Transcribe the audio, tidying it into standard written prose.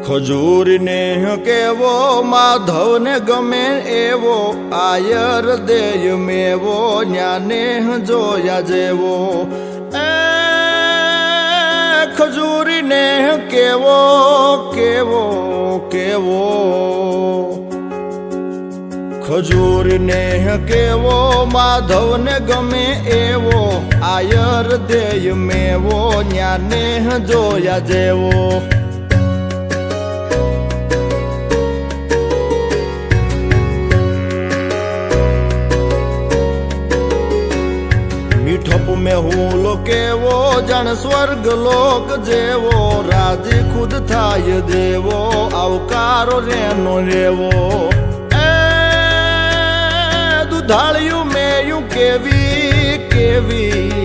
ખજૂરને કેવો માધવને ગમે એવો આયર દેય મેવો ન્યાને જોયા જેવો એ ખજૂરીને કેવો કેવો કેવો ખજૂરને કેવો માધવને ગમે એવો આયર દેય મેવો ન્યાને જોયા જેવો મીઠપ में હું કેવો જાણ સ્વર્ગ લોક જેવો રાજી ખુદ થાય દેવો આવકારો રેનો રેવો એ દુધાળિયું મેયું કેવી કેવી